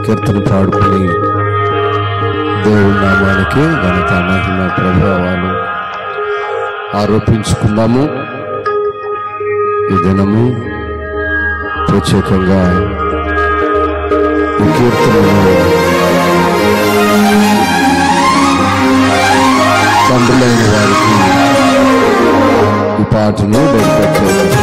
కీర్తన పాడుకుని దేవుడి నామానికి ఘనత మహిమ ప్రభావాలు ఆరోపించుకున్నాము. ఈ దినము ప్రత్యేకంగా ఈ కీర్తనలో తండ్రులైన వారికి ఈ పాటను డెడికేట్ చేయాలి.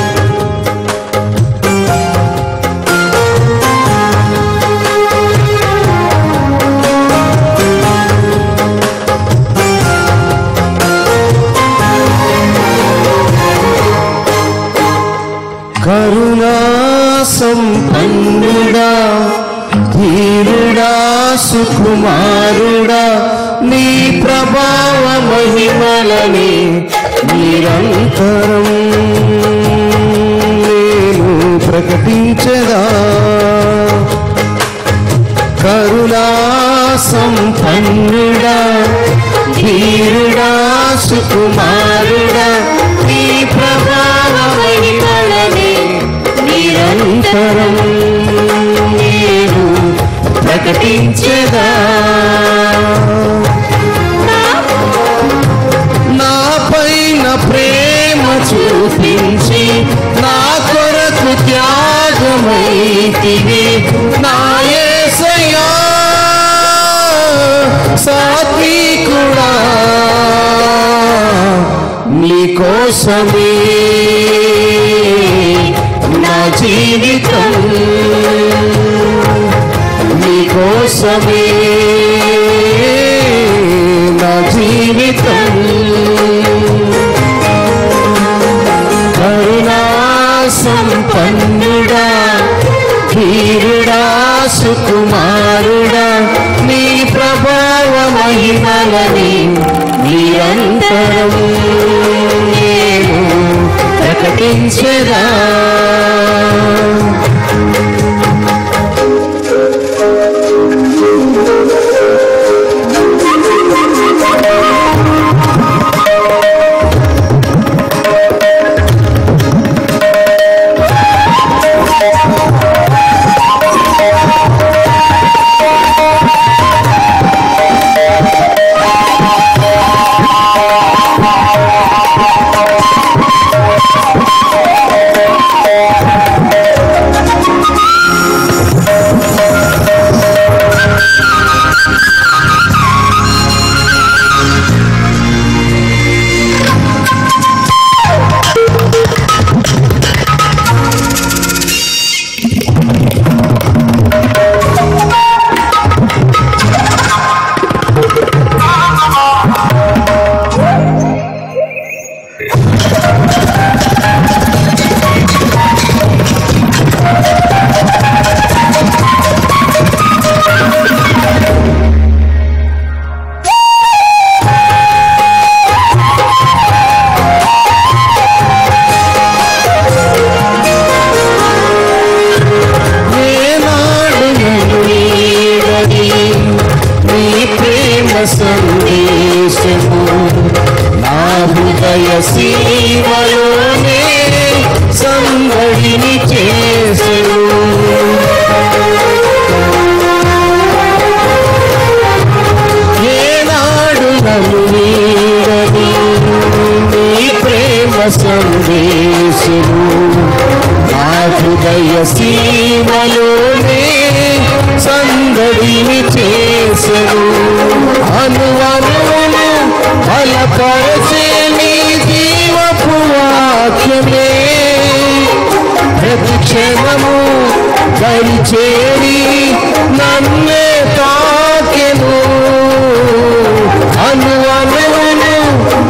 కరుణా సంపన్నుడా, ధీరుడా, సుకుమారుడా, నీ ప్రభావ మహిమలని నిరంతరం నేను ప్రకటించదా. కరుణా సంపన్నుడా, ధీరుడా, సుకుమారుడా, నీ ప్రభావ మహిమలని నిరంతరం నేను ప్రకటించదా. నా పైన ప్రేమ చూపించి నా కొరకు త్యాగమైతివి నా యేసయ్యా. సాత్వికుడా, నీకోసమే నా జీవితం, నీకోసమే నా జీవితం. కరుణా సంపన్నుడా, ధీరుడా, సుకుమారుడా, నీ ప్రభావ మహిమలని నిరంతరం నేను ప్రకటించదా. సందేశము నా హృదయ సీమలోనే సందడిని చేసెను. ఏనాడు నన్ను వీడని నీ ప్రేమ సందేశము నా హృదయ సీమలోనే సందడిని చేసెను. అనువనువును బలపరచే నీ జీవపు వాక్యమే ప్రతి క్షణము దరిచేరి నన్నే తాకెను. అనువనువును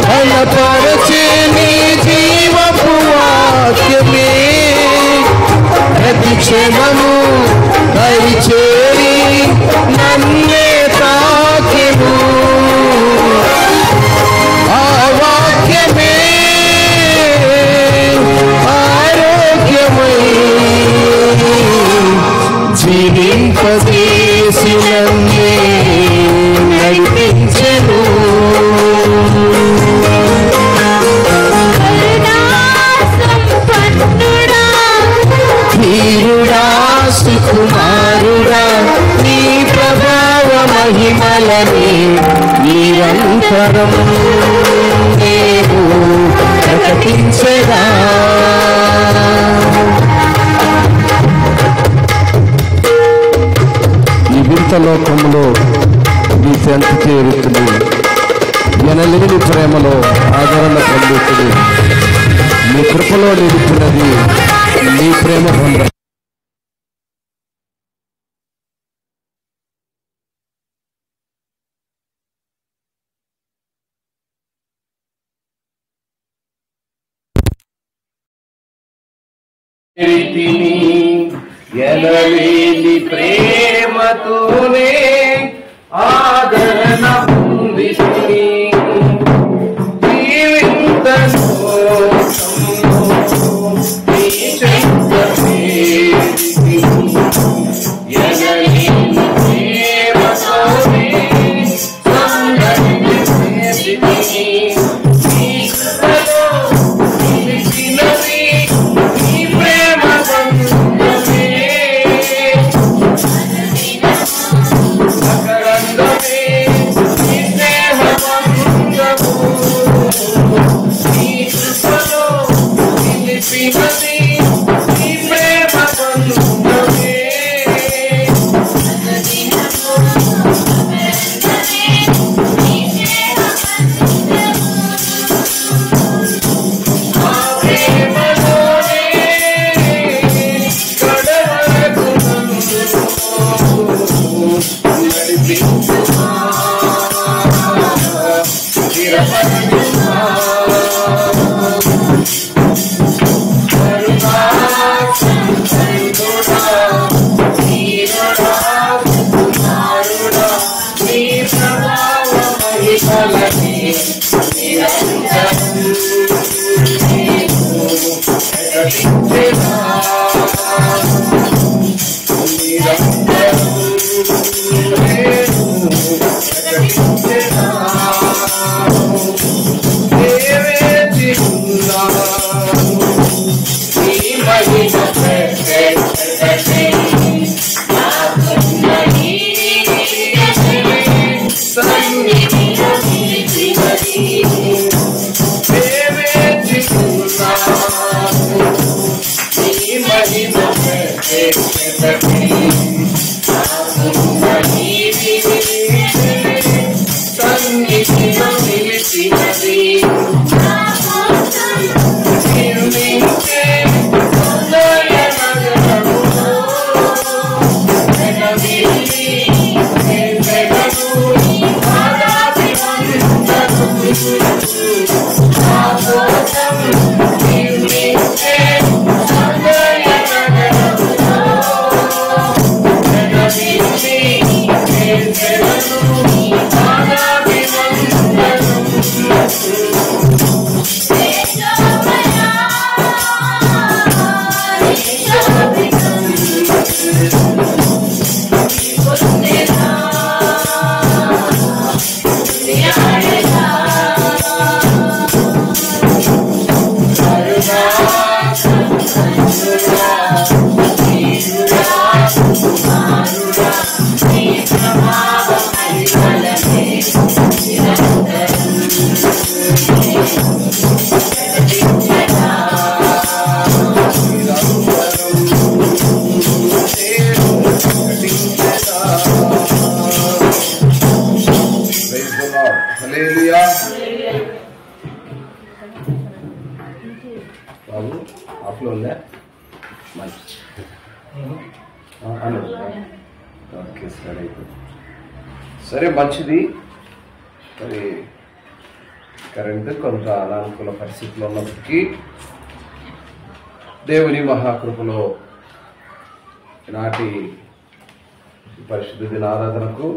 బలపరచే నీ జీవపు వాక్యమే ప్రతి క్షణము దరిచేరి నన్నే తాకెను. ఆ వాక్యమే ఆరోగ్యమై జీవింపజేసి నన్నే నడిపించెను. ధీరుడా, సుకుమారుడా, నీ ఉండాలని నిరంతరం నేను ప్రకటించగా. ఈ వింత లోకంలో నీ చెంత చేరుతుంది, ఎనలేని ప్రేమలో ఆదరణ పొందుతుంది. నీ కృపలో నిలుపున్నది నీ ప్రేమ పొంద. ఎనలేని ప్రేమతోనే ఆదరణ పొందితిని. జీవింతను నీ చెంత చేరితిని. ఎనలేని ప్రేమతోనే సంగతి చేసితిని. నీ కృపలో నిలిచినది నీ ప్రేమ బంధమే. అకరంగమే నీ ప్రేమ బంధము. నీ కృపలో నిలిచినది నీ ప్రేమ బంధమే. ఆ ప్రేమలోనే కడవరకు నన్ను నడిపించుమా. స్థిరపరచుమా. కరుణాసంతుడా, నీరుడా, కుమారుడా, నీ ప్రభావ మహిమలని నిరంతరం నేను ప్రకటించెదా. నిరంతరం నేను ప్రకటించెదా. దేవేచి ఉన్నాను నీ మహిమ ప్రకటనకై. నాకున్న ఈ సన్నిధిలో నిలిచినది. దేవేచి ఉన్నాను నీ మహిమ ప్రకటనకై. నాకున్న ఈ సన్నిధిలో నిలిచినది. నిర్మించే హృదయ నగరములో వెలవిల్లి వెలుగు ఆరాధించుటకు నా కోసం నిర్మించే హృదయ నగరములో వెలవిల్లి వెలుగు బాబు ఆఫ్లో ఉందా? మంచి ఓకే, సరే సరే మంచిది. మరి కరెంటు కొంత అనానుకూల పరిస్థితులు ఉన్నప్పటికీ దేవుని మహాకృపలో నాటి పరిశుద్ధ దిన ఆరాధనకు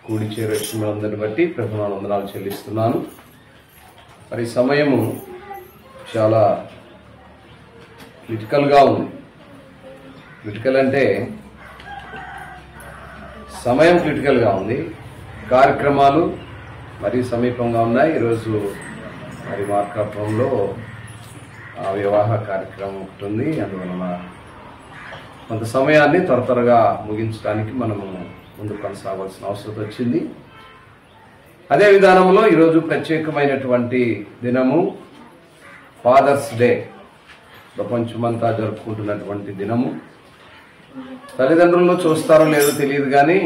కూడి చేరొచ్చినందుని బట్టి ప్రభువుకు వందనాలు చెల్లిస్తున్నాను. మరి సమయము చాలా క్రిటికల్గా ఉంది. క్రిటికల్ అంటే సమయం క్రిటికల్గా ఉంది. కార్యక్రమాలు మరి సమీపంగా ఉన్నాయి. ఈరోజు మరి మార్కాపురంలో వివాహ కార్యక్రమం ఒకటి ఉంది. అందువలన కొంత సమయాన్ని త్వరగా ముగించడానికి మనము ముందు కొనసాగాల్సిన అవసరం వచ్చింది. అదే విధానంలో ఈరోజు ప్రత్యేకమైనటువంటి దినము ఫాదర్స్ డే, ప్రపంచమంతా జరుపుకుంటున్నటువంటి దినము. తల్లిదండ్రులను చూస్తారో లేదో తెలియదు కానీ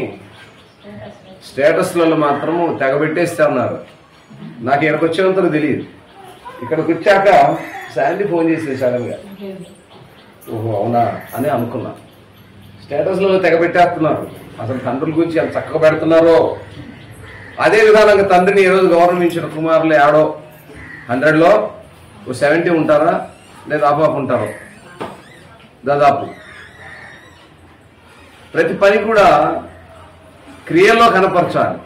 స్టేటస్లలో మాత్రము తెగబెట్టేస్తే ఉన్నారు. నాకు ఇక్కడికి వచ్చేంతలో తెలియదు. ఇక్కడికి వచ్చాక శాండీ ఫోన్ చేసేది సడన్గా, ఓహో అవునా అని అనుకున్నా. స్టేటస్లలో తెగబెట్టేస్తున్నారు. అసలు తండ్రుల గురించి ఎంత చక్కగా పెడుతున్నారో. అదే విధానంగా తండ్రిని ఈరోజు గౌరవించిన కుమారులు ఏడో 100లో 70 ఉంటారా లేదా ఆపాపు ఉంటారో దాదాపు. ప్రతి పని కూడా క్రియల్లో కనపరచాలి.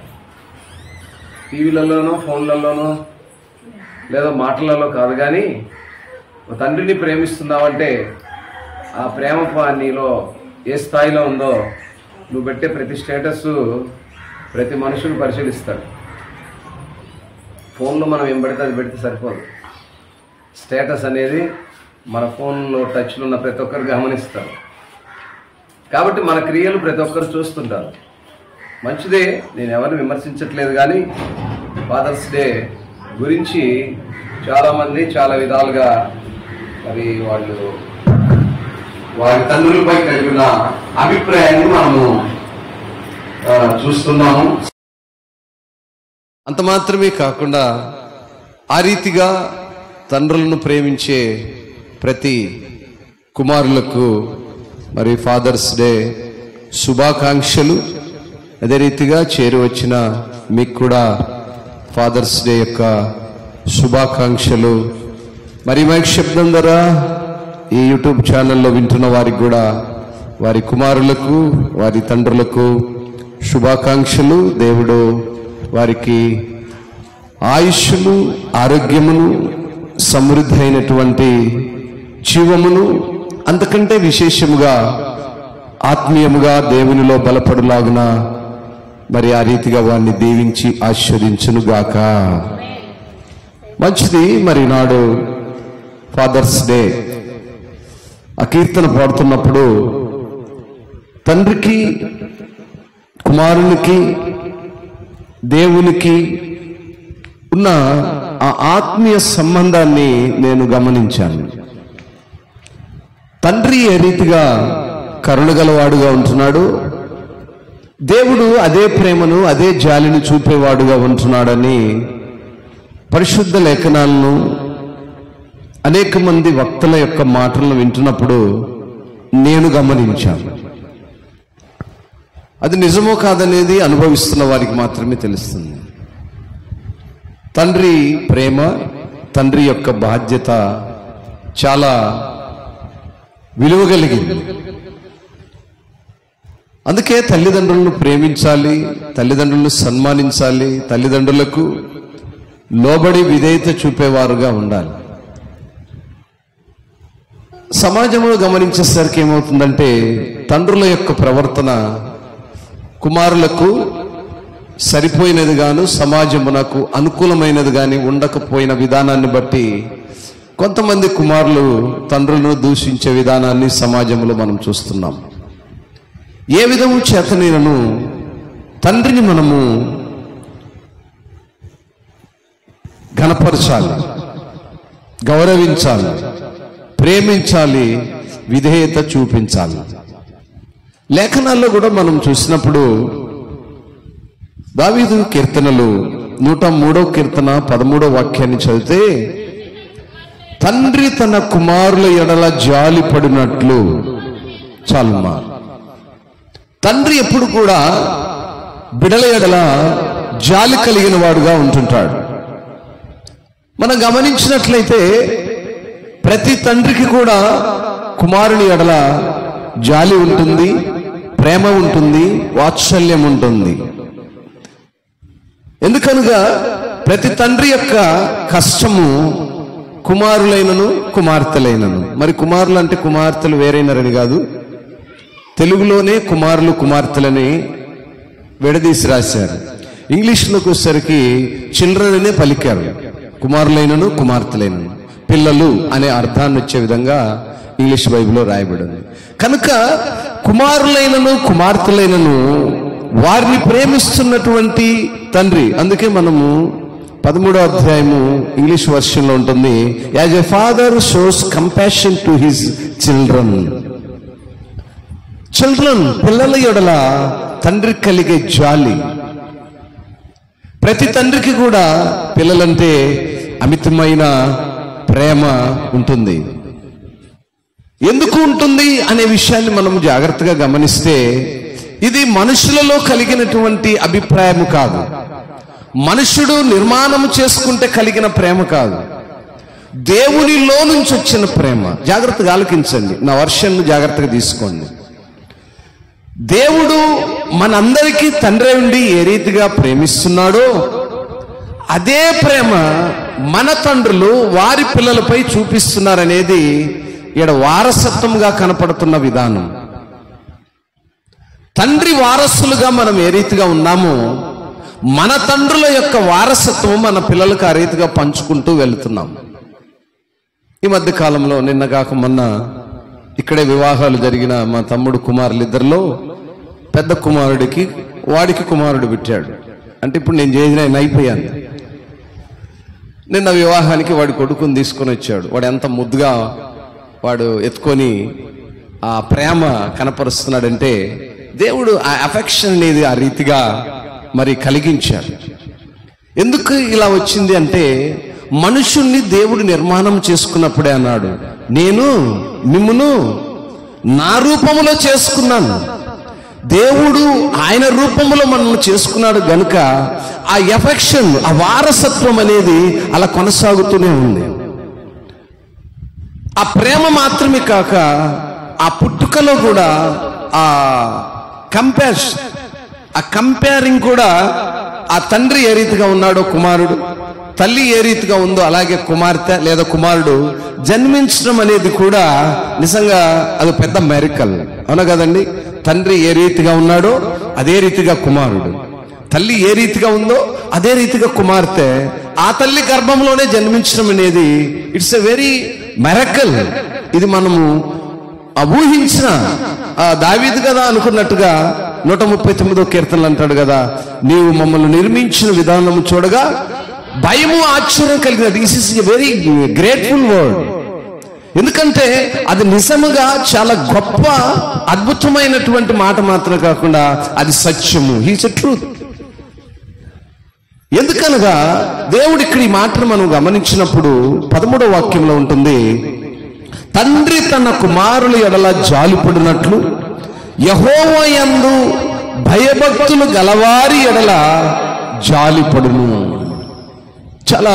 టీవీలలోనో ఫోన్లలోనో లేదా మాటలలో కాదు. కానీ తండ్రిని ప్రేమిస్తున్నావంటే ఆ ప్రేమ నీలో ఏ స్థాయిలో ఉందో నువ్వు పెట్టే ప్రతి స్టేటస్ ప్రతి మనుషులు పరిశీలిస్తాడు. ఫోన్లో మనం ఏం పెడితే అది పెడితే సరిపోదు. స్టేటస్ అనేది మన ఫోన్లో టచ్లో ఉన్న ప్రతి ఒక్కరు గమనిస్తారు. కాబట్టి మన క్రియలు ప్రతి ఒక్కరు చూస్తుంటారు. మంచిదే, నేను ఎవరిని విమర్శించట్లేదు. కానీ ఫాదర్స్ డే గురించి చాలామంది చాలా విధాలుగా మరి వాళ్ళు వారి తండ్రులపై కలిగిన అభిప్రాయాన్ని మనము చూస్తున్నాము. అంత మాత్రమే కాకుండా ఆ రీతిగా తండ్రులను ప్రేమించే ప్రతి కుమారులకు మరి ఫాదర్స్ డే శుభాకాంక్షలు. అదే రీతిగా చేరి వచ్చిన మీకు కూడా ఫాదర్స్ డే యొక్క శుభాకాంక్షలు. మరి మైక్ శబ్దం ద్వారా ఈ యూట్యూబ్ ఛానల్లో వింటున్న వారికి కూడా వారి కుమారులకు వారి తండ్రులకు శుభాకాంక్షలు. దేవుడు వారికి ఆయుష్ను, ఆరోగ్యమును, సమృద్ధి అయినటువంటి జీవమును, అంతకంటే విశేషముగా ఆత్మీయముగా దేవునిలో బలపడులాగున మరి ఆ రీతిగా వారిని దీవించి ఆశీర్వదించునుగాక. మంచిది. మరి నాడు ఫాదర్స్ డే ఆ కీర్తన పాడుతున్నప్పుడు తండ్రికి, కుమారునికి, దేవునికి ఉన్న ఆ ఆత్మీయ సంబంధాన్ని నేను గమనించాను. తండ్రి ఏ రీతిగా కరుణగలవాడుగా ఉంటున్నాడు, దేవుడు అదే ప్రేమను, అదే జాలిని చూపేవాడుగా ఉంటున్నాడని పరిశుద్ధ లేఖనాలను, అనేక మంది వక్తల యొక్క మాటలను వింటున్నప్పుడు నేను గమనించాను. అది నిజమో కాదనేది అనుభవిస్తున్న వారికి మాత్రమే తెలుస్తుంది. తండ్రి ప్రేమ, తండ్రి యొక్క బాధ్యత చాలా విలువ కలిగింది. అందుకే తల్లిదండ్రులను ప్రేమించాలి, తల్లిదండ్రులను సన్మానించాలి, తల్లిదండ్రులకు లోబడి విధేయత చూపేవారుగా ఉండాలి. సమాజంలో గమనించేసరికి ఏమవుతుందంటే తండ్రుల యొక్క ప్రవర్తన కుమారులకు సరిపోయినది గాను, సమాజమునకు అనుకూలమైనది కానీ ఉండకపోయిన విధానాన్ని బట్టి కొంతమంది కుమారులు తండ్రులను దూషించే విధానాన్ని సమాజంలో మనం చూస్తున్నాం. ఏ విధము చేతనైనను తండ్రిని మనము ఘనపరచాలి, గౌరవించాలి, ప్రేమించాలి, విధేయత చూపించాలి. లేఖనాల్లో కూడా మనం చూసినప్పుడు దావీదు కీర్తనలు 103వ కీర్తన 13వ వాక్యాన్ని చదివితే, తండ్రి తన కుమారుల ఎడల జాలి పడినట్లు చాలుమా. తండ్రి ఎప్పుడు కూడా బిడల ఎడల జాలి కలిగిన వాడుగా ఉంటుంటాడు. మనం గమనించినట్లయితే ప్రతి తండ్రికి కూడా కుమారుని ఎడల జాలి ఉంటుంది, ప్రేమ ఉంటుంది, వాత్సల్యం ఉంటుంది. ఎందుకనగా ప్రతి తండ్రి యొక్క కష్టము కుమారులైనను కుమార్తెలైనను. మరి కుమారులు అంటే కుమార్తెలు వేరైనరని కాదు, తెలుగులోనే కుమారులు కుమార్తెలని విడదీసి రాశారు. ఇంగ్లీష్లోకి వచ్చేసరికి చిల్డ్రన్ అనే పలికారు. కుమారులైనను కుమార్తెలైనను, పిల్లలు అనే అర్థాన్ని వచ్చే విధంగా ఇంగ్లీష్ బైబిల్లో రాయబడింది. కనుక కుమారులైనను కుమార్తెలైనను వారిని ప్రేమిస్తున్నటువంటి తండ్రి. అందుకే మనము 13వ అధ్యాయము ఇంగ్లీష్ వర్షన్లో ఉంటుంది, as a father shows compassion to his children. పిల్లల ఎడల తండ్రి కలిగే జాలి. ప్రతి తండ్రికి కూడా పిల్లలంటే అమితమైన ప్రేమ ఉంటుంది. ఎందుకు ఉంటుంది అనే విషయాన్ని మనం జాగ్రత్తగా గమనిస్తే, ఇది మనుషులలో కలిగినటువంటి అభిప్రాయం కాదు, మనుషుడు నిర్మాణం చేసుకుంటే కలిగిన ప్రేమ కాదు, దేవునిలో నుంచి వచ్చిన ప్రేమ. జాగ్రత్తగా ఆలోచించండి, నా వర్షన్ను జాగ్రత్తగా తీసుకోండి. దేవుడు మనందరికీ తండ్రి ఉండి ఏ రీతిగా ప్రేమిస్తున్నాడో అదే ప్రేమ మన తండ్రులు వారి పిల్లలపై చూపిస్తున్నారనేది ఇక్కడ వారసత్వంగా కనపడుతున్న విధానం. తండ్రి వారసులుగా మనం ఏ రీతిగా ఉన్నామో మన తండ్రుల యొక్క వారసత్వం మన పిల్లలకు ఆ రీతిగా పంచుకుంటూ వెళుతున్నాం. ఈ మధ్య కాలంలో నిన్న కాక మొన్న ఇక్కడే వివాహాలు జరిగిన మా తమ్ముడు కుమారులిద్దరిలో పెద్ద కుమారుడికి వాడికి కుమారుడు పెట్టాడు. అంటే ఇప్పుడు నేను చేసిన అయిపోయాను. నిన్న వివాహానికి వాడి కొడుకుని తీసుకొని వచ్చాడు. వాడు ఎంత ముద్దుగా వాడు ఎత్తుకొని ఆ ప్రేమ కనపరుస్తున్నాడంటే దేవుడు ఆ అఫెక్షన్ అనేది ఆ రీతిగా మరి కలిగించాడు. ఎందుకు ఇలా వచ్చింది అంటే, మనుషుల్ని దేవుడు నిర్మాణం చేసుకున్నప్పుడే అన్నాడు, నేను మిమ్మును నా రూపములో చేసుకున్నాను. దేవుడు ఆయన రూపంలో మనల్ని చేసుకున్నాడు గనుక ఆ ఎఫెక్షన్, ఆ వారసత్వం అనేది అలా కొనసాగుతూనే ఉంది. ఆ ప్రేమ మాత్రమే కాక ఆ పుట్టుకలో కూడా ఆ కంపేరింగ్ కూడా, ఆ తండ్రి ఏ రీతిగా ఉన్నాడో కుమారుడు, తల్లి ఏ రీతిగా ఉందో అలాగే కుమార్తె లేదా కుమారుడు జన్మించడం అనేది కూడా నిజంగా అది పెద్ద మెరికల్, అవునా కదండి? తండ్రి ఏ రీతిగా ఉన్నాడో అదే రీతిగా కుమారుడు, తల్లి ఏ రీతిగా ఉందో అదే రీతిగా కుమార్తె ఆ తల్లి గర్భంలోనే జన్మించడం అనేది ఇట్స్ ఎ వెరీ మెరకల్. ఇది మనము ఊహించిన దావీదు కదా అనుకున్నట్టుగా 139వ కీర్తనలు అంటాడు కదా, నీవు మమ్మల్ని నిర్మించిన విధానం చూడగా భయము ఆశ్చర్యం కలిగినది. This is a very grateful word. ఎందుకంటే అది నిజముగా చాలా గొప్ప అద్భుతమైనటువంటి మాట మాత్రం కాకుండా అది సత్యము. He's a truth. ఎందుకనగా దేవుడు ఇక్కడ ఈ మాటను మనం గమనించినప్పుడు 13వ వాక్యంలో ఉంటుంది, తండ్రి తన కుమారుల ఎడల జాలిపడినట్లు యెహోవా యందు భయభక్తులు గలవారి ఎడల జాలిపడును. చాలా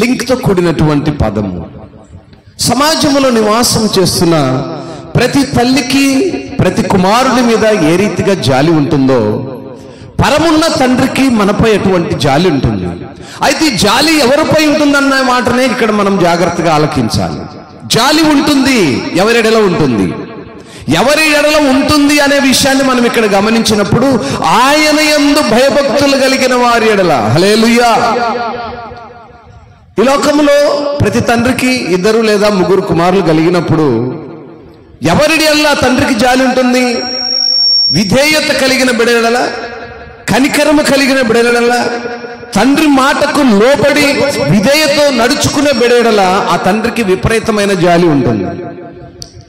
లింక్తో కూడినటువంటి పదము. సమాజంలో నివాసం చేస్తున్న ప్రతి తల్లికి ప్రతి కుమారుడి మీద ఏ రీతిగా జాలి ఉంటుందో పరమున్న తండ్రికి మనపై ఎటువంటి జాలి ఉంటుంది. అయితే ఈ జాలి ఎవరిపై ఉంటుందన్న మాటనే ఇక్కడ మనం జాగ్రత్తగా ఆలకించాలి. జాలి ఉంటుంది, ఎవరి ఎడల ఉంటుంది, ఎవరి ఎడల ఉంటుంది అనే విషయాన్ని మనం ఇక్కడ గమనించినప్పుడు ఆయన యందు భయభక్తులు కలిగిన వారి ఎడల. హల్లెలూయా. ఈ లోకంలో ప్రతి తండ్రికి 2 లేదా 3 కుమారులు కలిగినప్పుడు ఎవరి ఎడల తండ్రికి జాలి ఉంటుంది? విధేయత కలిగిన బిడ్డల, కనికరము కలిగిన బిడ్డల, తండ్రి మాటకు లోబడి విధేయతో నడుచుకునే బిడ్డల ఆ తండ్రికి విపరీతమైన జాలి ఉంటుంది.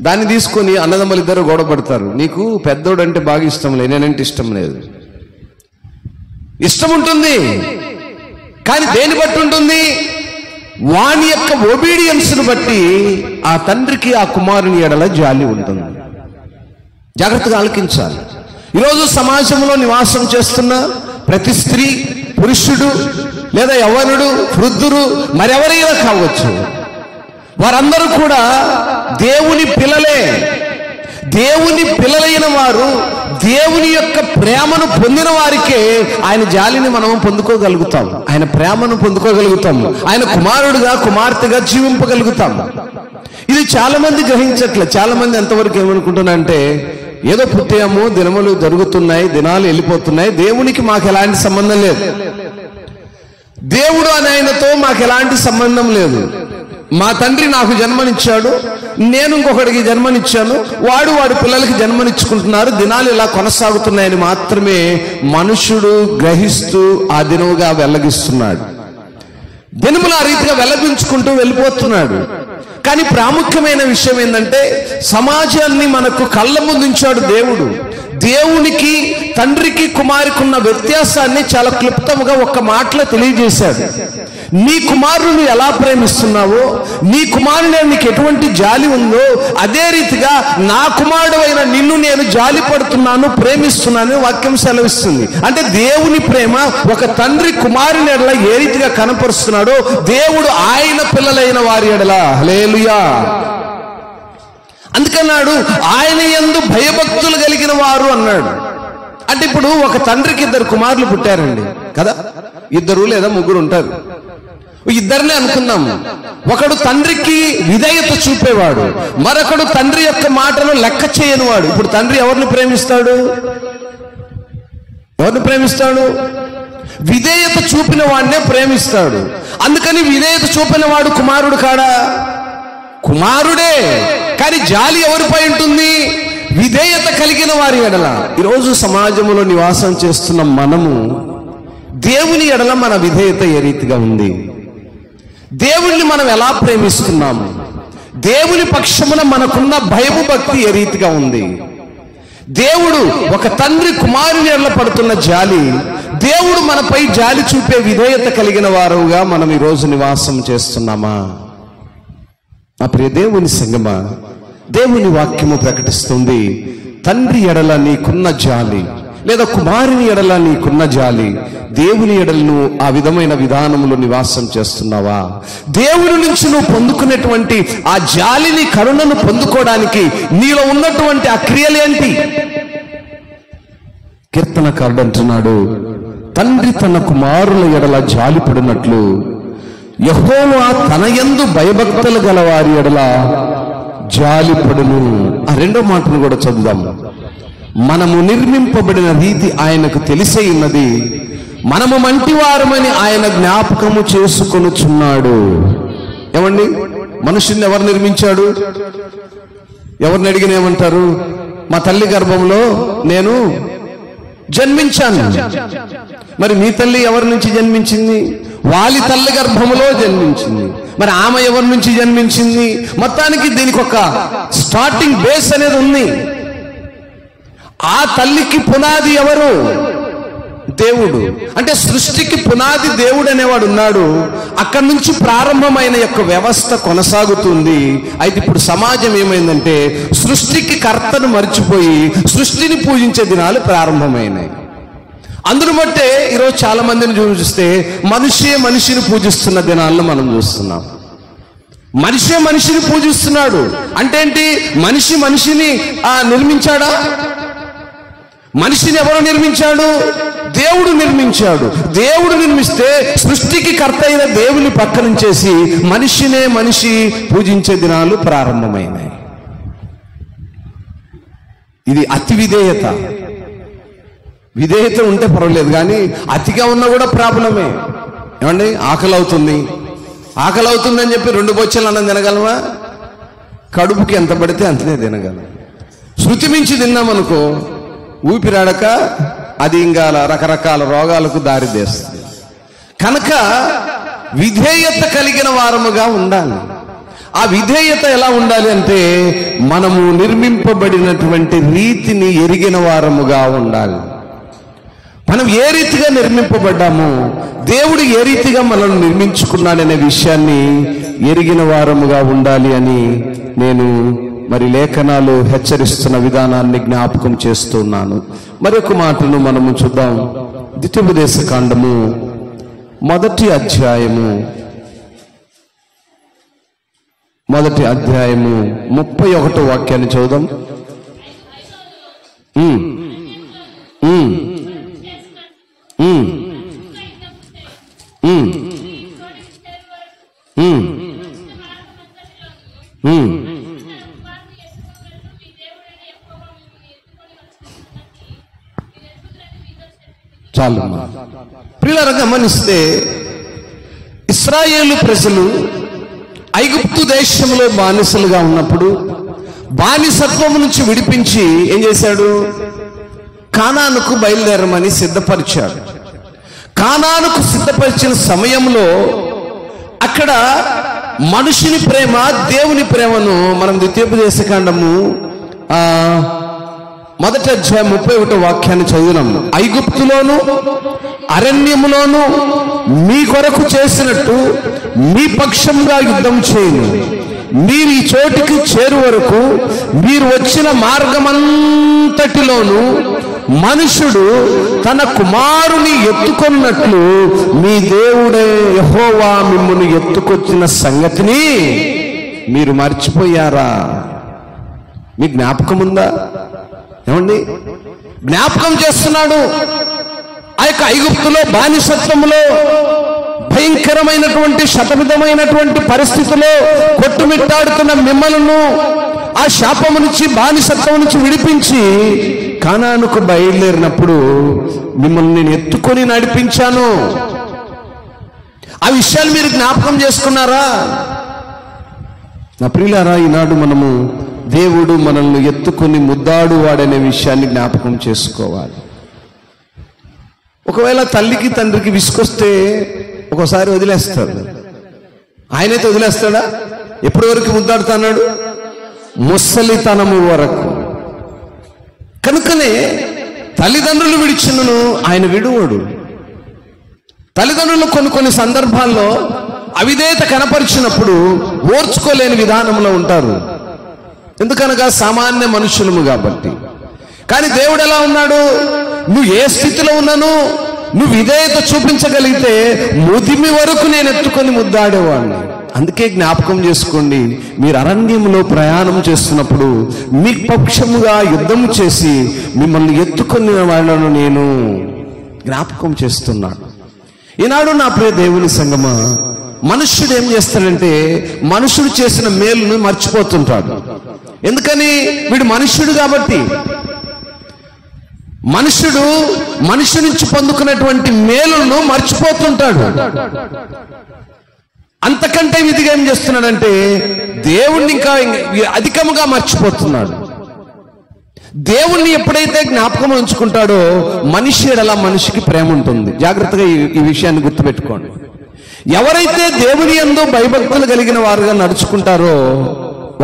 దాన్ని తీసుకొని అన్నదమ్ములు ఇద్దరు గొడవ పడతారు. నీకు పెద్దోడు అంటే బాగా ఇష్టం లేదు, నేనంటే ఇష్టం లేదు. ఇష్టం ఉంటుంది, కానీ దేని బట్టి ఉంటుంది? వాని యొక్క ఒబీడియన్స్ను బట్టి ఆ తండ్రికి ఆ కుమారుని ఎడల జాలి ఉంటుంది. జాగ్రత్తగా ఆలకించాలి. ఈరోజు సమాజంలో నివాసం చేస్తున్న ప్రతి స్త్రీ, పురుషుడు లేదా యవ్వనుడు, వృద్ధుడు, మరెవరైనా కావచ్చు, వారందరూ కూడా దేవుని పిల్లలే. దేవుని పిల్లలైన వారు దేవుని యొక్క ప్రేమను పొందిన వారికే ఆయన జాలిని మనం పొందుకోగలుగుతాం, ఆయన ప్రేమను పొందుకోగలుగుతాం, ఆయన కుమారుడుగా కుమార్తెగా జీవింపగలుగుతాం. ఇది చాలా మంది గ్రహించట్లే. చాలా మంది ఎంతవరకు ఏమనుకుంటున్నారంటే, ఏదో పుట్టాము, దినములు జరుగుతున్నాయి, దినాలు వెళ్ళిపోతున్నాయి, దేవునికి మాకు ఎలాంటి సంబంధం లేదు, దేవుడు అని ఆయనతో మాకు ఎలాంటి సంబంధం లేదు. మా తండ్రి నాకు జన్మనిచ్చాడు, నేను ఇంకొకడికి జన్మనిచ్చాను, వాడి పిల్లలకి జన్మనిచ్చుకుంటున్నారు, దినాలు ఇలా కొనసాగుతున్నాయని మాత్రమే మనుషుడు గ్రహిస్తూ ఆ దినముగా వెల్లగిస్తున్నాడు. దినములు ఆ రీతిగా వెల్లగించుకుంటూ వెళ్ళిపోతున్నాడు. కానీ ప్రాముఖ్యమైన విషయం ఏంటంటే, సమాజాన్ని మనకు కళ్ళ ముందుంచాడు దేవుడు. దేవునికి, తండ్రికి, కుమారునికి ఉన్న వ్యత్యాసాన్ని చాలా క్లుప్తంగా ఒక్క మాటలో తెలియజేశాడు. నీ కుమారుని ఎలా ప్రేమిస్తున్నావో, నీ కుమారుని నీకు ఎటువంటి జాలి ఉందో, అదే రీతిగా నా కుమారుడు అయిన నిన్ను నేను జాలి పడుతున్నాను, ప్రేమిస్తున్నాను వాక్యం సెలవిస్తుంది. అంటే దేవుని ప్రేమ ఒక తండ్రి కుమారుని ఎడల ఏ రీతిగా కనపరుస్తున్నాడో, దేవుడు ఆయన పిల్లలైన వారి ఎడల, హల్లెలూయా, అందుకన్నాడు ఆయన యందు భయభక్తులు కలిగిన వారు అన్నాడు. అంటే ఇప్పుడు ఒక తండ్రికి 2 కుమారులు పుట్టారండి కదా, 2 లేదా 3 ఉంటారు, ఇద్దరినే అనుకుందాం. ఒకడు తండ్రికి విధేయత చూపేవాడు, మరొకడు తండ్రి యొక్క మాటను లెక్క చేయనివాడు. ఇప్పుడు తండ్రి ఎవరిని ప్రేమిస్తాడు? విధేయత చూపిన వాడినే ప్రేమిస్తాడు. అందుకని విధేయత చూపిన వాడు కుమారుడు కాడా? కుమారుడే. కానీ జాలి ఎవరిపై ఉంటుంది? విధేయత కలిగిన వారి ఎడల. ఈరోజు సమాజంలో నివాసం చేస్తున్న మనము దేవుని ఎడల మన విధేయత ఏ రీతిగా ఉంది? దేవుణ్ణి మనం ఎలా ప్రేమిస్తున్నాము? దేవుని పక్షమున మనకున్న భయము భక్తి ఏ రీతిగా ఉంది? దేవుడు ఒక తండ్రి కుమారుని ఎడల పడుతున్న జాలి, దేవుడు మనపై జాలి చూపే విధేయత కలిగిన వారుగా మనం ఈరోజు నివాసం చేస్తున్నామా? ఆ ప్రియ దేవుని సంగమా, దేవుని వాక్యము ప్రకటిస్తుంది, తండ్రి ఎడల నీకున్న జాలి లేదా కుమారుని ఎడల నీకున్న జాలి, దేవుని ఎడలను ఆ విధమైన విధానంలో నివాసం చేస్తున్నావా? దేవుని నుంచి నువ్వు పొందుకునేటువంటి ఆ జాలిని, కరుణను పొందుకోవడానికి నీలో ఉన్నటువంటి ఆ క్రియలేంటి? కీర్తనకారుడు అంటున్నాడు, తండ్రి తన కుమారుల ఎడల జాలి పడినట్లు యెహోవా తన యందు భయభక్తులు గల వారి ఎడల జాలిపడును. ఆ 2వ మాటను కూడా చదువుదాం. మనము నిర్మింపబడిన రీతి ఆయనకు తెలిసే ఉన్నది, మనము మంటివారమని ఆయన జ్ఞాపకము చేసుకొనుచున్నాడు. ఏమండి, మనుషుల్ని ఎవరు నిర్మించాడు? ఎవరిని అడిగిన ఏమంటారు? మా తల్లి గర్భంలో నేను జన్మించాను. మరి నీ తల్లి ఎవరి నుంచి జన్మించింది? వాలి తల్లి గర్భములో జన్మించింది. మరి ఆమె ఎవరి నుంచి జన్మించింది? మొత్తానికి దీనికి ఒక స్టార్టింగ్ బేస్ అనేది ఉంది. ఆ తల్లికి పునాది ఎవరు? దేవుడు. అంటే సృష్టికి పునాది దేవుడు అనేవాడు ఉన్నాడు. అక్కడి నుంచి ప్రారంభమైన యొక్క వ్యవస్థ కొనసాగుతుంది. అయితే ఇప్పుడు సమాజం ఏమైందంటే, సృష్టికి కర్తను మర్చిపోయి సృష్టిని పూజించే దినాలు ప్రారంభమైనాయి. అందును బట్టే ఈరోజు చాలా మందిని చూస్తే మనిషిని పూజిస్తున్న దినాలను మనం చూస్తున్నాం. మనిషిని పూజిస్తున్నాడు అంటే ఏంటి? మనిషిని నిర్మించాడా? మనిషిని ఎవరు నిర్మించాడు? దేవుడు నిర్మించాడు. దేవుడు నిర్మిస్తే సృష్టికి కర్త అయిన దేవుని పక్కనుంచేసి మనిషి పూజించే దినాలు ప్రారంభమైనాయి. ఇది అతి విధేయత. విధేయత ఉంటే పర్వాలేదు, కానీ అతిగా ఉన్నా కూడా ప్రాబ్లమే. ఏమండి, ఆకలి అవుతుందని చెప్పి 2 బొచ్చెలు అన్నం తినగలమా? కడుపుకి ఎంత పడితే అంతనే తినగలం. శృతి మించి తిన్నామనుకో ఊపిరాడక అది ఇంకా రకరకాల రోగాలకు దారితీస్తుంది. కనుక విధేయత కలిగిన వారముగా ఉండాలి. ఆ విధేయత ఎలా ఉండాలి అంటే, మనము నిర్మింపబడినటువంటి రీతిని ఎరిగిన వారముగా ఉండాలి. మనం ఏ రీతిగా నిర్మింపబడ్డామో, దేవుడు ఏ రీతిగా మనల్ని నిర్మించుకున్నాడనే విషయాన్ని ఎరిగిన వారముగా ఉండాలి అని నేను మరి లేఖనాలు హెచ్చరిస్తున్న విధానాన్ని జ్ఞాపకం చేస్తున్నాను. మరొక మాటను మనము చూద్దాం. ద్వితీయోపదేశ కాండము 1వ అధ్యాయము 31వ వాక్యాన్ని చదువుదాం. చాలు. ప్రియులారా, గమనిస్తే ఇశ్రాయేలు ప్రజలు ఐగుప్తు దేశంలో బానిసలుగా ఉన్నప్పుడు బానిసత్వం నుంచి విడిపించి ఏం చేశాడు? కానానుకు బయలుదేరమని సిద్ధపరిచాడు. కానానుకు సిద్ధపరిచిన సమయంలో అక్కడ మనుషుని ప్రేమ, దేవుని ప్రేమను మనం ద్వితీయోపదేశకాండము 1వ అధ్యాయం 31వ వాక్యాన్ని చదివినాము. ఐగుప్తులోను అరణ్యములోను మీ కొరకు చేసినట్టు మీ పక్షంగా యుద్ధం చేయను. మీరు ఈ చోటికి చేరు వరకు మీరు వచ్చిన మార్గమంతటిలోను మనుషుడు తన కుమారుని ఎత్తుకొన్నట్లు మీ దేవుడే యెహోవా మిమ్మును ఎత్తుకొచ్చిన సంగతిని మీరు మర్చిపోయారా? మీ జ్ఞాపకం ఉందా? ఏమండి, జ్ఞాపకం చేస్తున్నాడు. ఆ యొక్క ఐగుప్తులో బానిసత్వంలో భయంకరమైనటువంటి శతవిధమైనటువంటి పరిస్థితిలో కొట్టుమిట్టాడుతున్న మిమ్మలను ఆ శాపము నుంచి, బానిసత్వం నుంచి విడిపించి కానానుకు బయలుదేరినప్పుడు మిమ్మల్ని నేను ఎత్తుకొని నడిపించాను. ఆ విషయాలు మీరు జ్ఞాపకం చేసుకున్నారా? నా ప్రియులారా, ఈనాడు మనము దేవుడు మనల్ని ఎత్తుకొని ముద్దాడు వాడనే విషయాన్ని జ్ఞాపకం చేసుకోవాలి. ఒకవేళ తల్లికి తండ్రికి విసుకొస్తే ఒకసారి వదిలేస్తాడు. ఆయనైతే వదిలేస్తాడా? ఎప్పటి వరకు ముద్దాడుతున్నాడు? ముసలితనము వరకు. కనుకనే తల్లిదండ్రులు విడిచినను ఆయన విడువడు. తల్లిదండ్రులు కొన్ని సందర్భాల్లో అవిధేయత కనపరిచినప్పుడు ఓర్చుకోలేని విధానంలో ఉంటారు. ఎందుకనగా సామాన్య మనుషులము కాబట్టి. కానీ దేవుడు ఎలా ఉన్నాడు? నువ్వు ఏ స్థితిలో ఉన్నాను, నువ్వు విధేయత చూపించగలిగితే ముదిమి వరకు నేను ఎత్తుకొని ముద్దాడేవాడిని. అందుకే జ్ఞాపకం చేసుకోండి, మీరు అరణ్యంలో ప్రయాణం చేస్తున్నప్పుడు మీ పక్షముగా యుద్ధం చేసి మిమ్మల్ని ఎత్తుకొని వాళ్ళను నేను జ్ఞాపకం చేస్తున్నాను. ఈనాడు నా ప్రియ దేవుని సంగమా, మనుష్యుడు ఏం చేస్తాడంటే మనుషుడు చేసిన మేలును మర్చిపోతుంటాడు. ఎందుకని? వీడు మనుష్యుడు కాబట్టి. మనుషుడు మనిషి నుంచి పొందుకున్నటువంటి మేలును మర్చిపోతుంటాడు. అంతకంటే విధిగా ఏం చేస్తున్నాడంటే దేవుణ్ణి ఇంకా అధికముగా మర్చిపోతున్నాడు. దేవుణ్ణి ఎప్పుడైతే జ్ఞాపకం ఉంచుకుంటాడో మనిషి ఎడల మనిషికి ప్రేమ ఉంటుంది. జాగ్రత్తగా ఈ విషయాన్ని గుర్తుపెట్టుకోండి. ఎవరైతే దేవుని యందు భయభక్తులు కలిగిన వారుగా నడుచుకుంటారో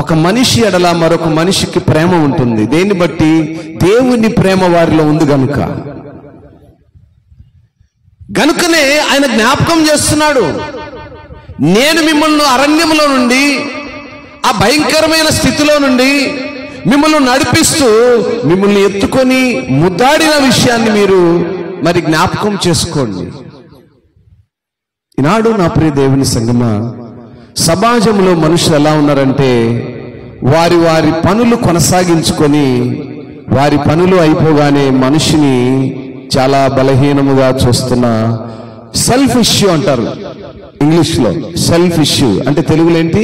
ఒక మనిషి ఎడల మరొక మనిషికి ప్రేమ ఉంటుంది. దేన్ని బట్టి? దేవుని ప్రేమ వారిలో ఉంది గనుకనే ఆయన జ్ఞాపకం చేస్తున్నాడు, నేను మిమ్మల్ని అరణ్యంలో నుండి, ఆ భయంకరమైన స్థితిలో నుండి మిమ్మల్ని నడిపిస్తూ మిమ్మల్ని ఎత్తుకొని ముద్దాడిన విషయాన్ని మీరు మరి జ్ఞాపకం చేసుకోండి. ఈనాడు నా ప్రియ దేవుని సంగమా, సమాజంలో మనుషులు ఎలా ఉన్నారంటే వారి వారి పనులు కొనసాగించుకొని వారి పనులు అయిపోగానే మనిషిని చాలా బలహీనముగా చూస్తున్న సెల్ఫ్ ఇష్యూ అంటారు ఇంగ్లీష్లో. సెల్ఫ్ ఇష్యూ అంటే తెలుగులో ఏంటి?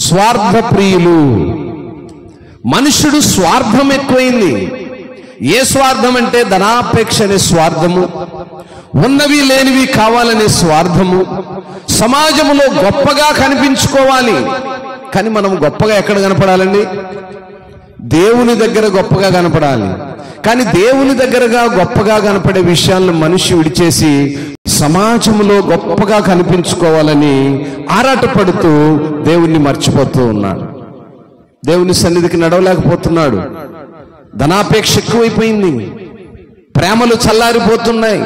స్వార్థ ప్రియులు. మనుషుడు స్వార్థం ఎక్కువైంది. ఏ స్వార్థం అంటే ధనాపేక్ష అనే స్వార్థము, ఉన్నవి లేనివి కావాలనే స్వార్థము, సమాజంలో గొప్పగా కనిపించుకోవాలి. కానీ మనం గొప్పగా ఎక్కడ కనపడాలండి? దేవుని దగ్గర గొప్పగా కనపడాలి. కానీ దేవుని దగ్గరగా గొప్పగా కనపడే విషయాలను మనిషి విడిచేసి సమాజంలో గొప్పగా కనిపించుకోవాలని ఆరాటపడుతూ దేవుణ్ణి మర్చిపోతూ ఉన్నాడు. దేవుని సన్నిధికి నడవలేకపోతున్నాడు. ధనాపేక్ష ఎక్కువైపోయింది. ప్రేమలు చల్లారిపోతున్నాయి.